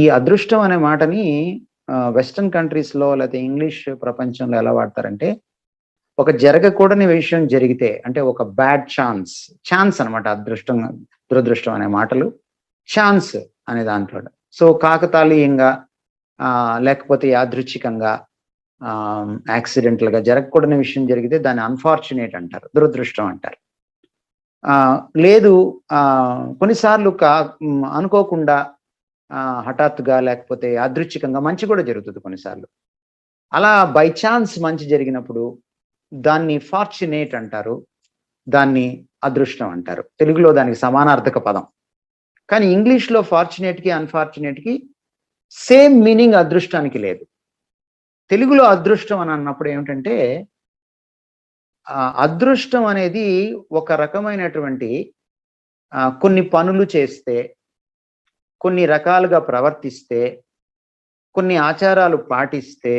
ఈ అదృష్టం అనే మాటని వెస్టర్న్ కంట్రీస్‌లో లేతే ఇంగ్లీష్ ప్రపంచంలో ఎలా వాడతారంటే, ఒక జరగకూడని విషయం జరిగితే అంటే ఒక బ్యాడ్ ఛాన్స్ అనమాట అదృష్టం, దురదృష్టం అనే మాటలు. ఛాన్స్ అనే దాంట్లో. సో, కాకతాళీయంగా లేకపోతే యాదృచ్ఛికంగా యాక్సిడెంటల్‌గా జరగకూడని విషయం జరిగితే దాన్ని అన్‌ఫార్చునేట్ అంటారు. దురదృష్టం అంటారు. లేదు కొన్నిసార్లు అనుకోకుండా హఠాత్తుగా లేకపోతే యాదృచ్ఛికంగా మంచి కూడా జరుగుతుంది కొన్నిసార్లు. అలా బై ఛాన్స్ మంచి జరిగినప్పుడు దాన్ని ఫార్చునేట్ అంటారు. దాన్ని అదృష్టం అంటారు. తెలుగులో దానికి సమానార్థక పదం. కానీ ఇంగ్లీష్‌లో ఫార్చునేట్‌కి, అన్‌ఫార్చునేట్‌కి సేమ్ మీనింగ్ అదృష్టానికి లేదు. తెలుగులో అదృష్టం అని అన్నప్పుడు ఏమిటంటే, అదృష్టం అనేది ఒక రకమైనటువంటి కొన్ని పనులు చేస్తే, కొన్ని రకాలుగా ప్రవర్తిస్తే, కొన్ని ఆచారాలు పాటిస్తే,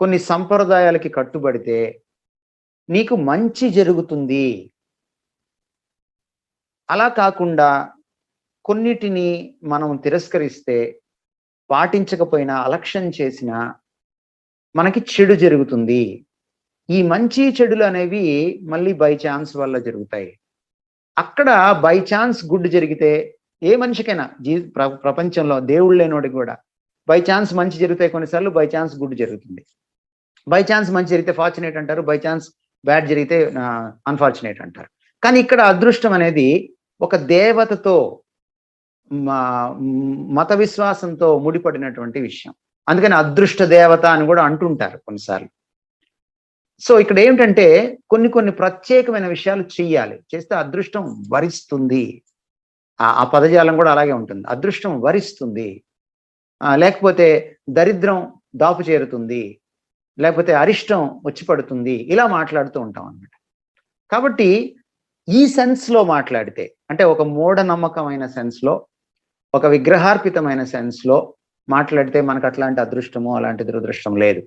కొన్ని సంప్రదాయాలకి కట్టుబడితే నీకు మంచి జరుగుతుంది. అలా కాకుండా కొన్నిటిని మనం తిరస్కరిస్తే, పాటించకపోయినా, అలక్ష్యం చేసినా మనకి చెడు జరుగుతుంది. ఈ మంచి చెడులు అనేవి మళ్ళీ బై ఛాన్స్ వల్ల జరుగుతాయి. అక్కడ బై ఛాన్స్ గుడ్ జరిగితే ఏ మనిషికైనా ప్రపంచంలో దేవుడు లేనోడికి కూడా బై ఛాన్స్ మంచి జరిగితే కొన్నిసార్లు బై ఛాన్స్ గుడ్ జరుగుతుంది. బై ఛాన్స్ మంచి జరిగితే ఫార్చునేట్ అంటారు. బై ఛాన్స్ బ్యాడ్ జరిగితే అన్ఫార్చునేట్ అంటారు. కానీ ఇక్కడ అదృష్టం అనేది ఒక దేవతతో మత విశ్వాసంతో ముడిపడినటువంటి విషయం. అందుకని అదృష్ట దేవత అని కూడా అంటుంటారు కొన్నిసార్లు. సో ఇక్కడ ఏమిటంటే కొన్ని ప్రత్యేకమైన విషయాలు చెయ్యాలి. చేస్తే అదృష్టం వరిస్తుంది. ఆ పదజాలం కూడా అలాగే ఉంటుంది. అదృష్టం వరిస్తుంది. లేకపోతే దరిద్రం దాపు చేరుతుంది. లేకపోతే అరిష్టం వచ్చి పడుతుంది. ఇలా మాట్లాడుతూ ఉంటాం అన్నమాట. కాబట్టి ఈ సెన్స్లో మాట్లాడితే, అంటే ఒక మూఢనమ్మకమైన సెన్స్లో, ఒక విగ్రహార్పితమైన సెన్స్లో మాట్లాడితే మనకు అట్లాంటి అదృష్టము అలాంటి దురదృష్టం లేదు.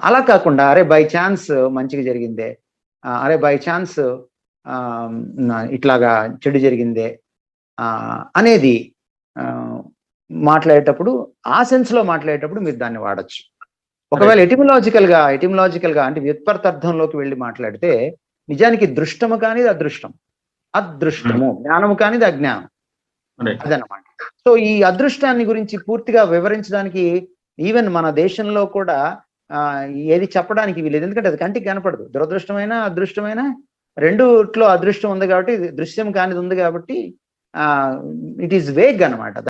అలా కాకుండా అరే బై ఛాన్స్ మంచిగా జరిగిందే, అరే బై ఛాన్స్ ఇట్లాగా చెడు జరిగిందే అనేది మాట్లాడేటప్పుడు, ఆ సెన్స్లో మాట్లాడేటప్పుడు మీరు దాన్ని వాడచ్చు. ఒకవేళ ఎటిమలాజికల్గా అంటే వ్యుత్పర్థార్థంలోకి వెళ్ళి మాట్లాడితే నిజానికి దృష్టము కానిది అదృష్టము, జ్ఞానము కానిది అజ్ఞానం, అదనమాట. సో ఈ అదృష్టాన్ని గురించి పూర్తిగా వివరించడానికి ఈవెన్ మన దేశంలో కూడా ఏది చెప్పడానికి వీలేదు. ఎందుకంటే అది కంటికి కనపడదు. దురదృష్టమైన అదృష్టమైన రెండుట్లో అదృష్టం ఉంది కాబట్టి, దృశ్యం కానిది ఉంది కాబట్టి ఇట్ ఈస్ వేగ్ అనమాట.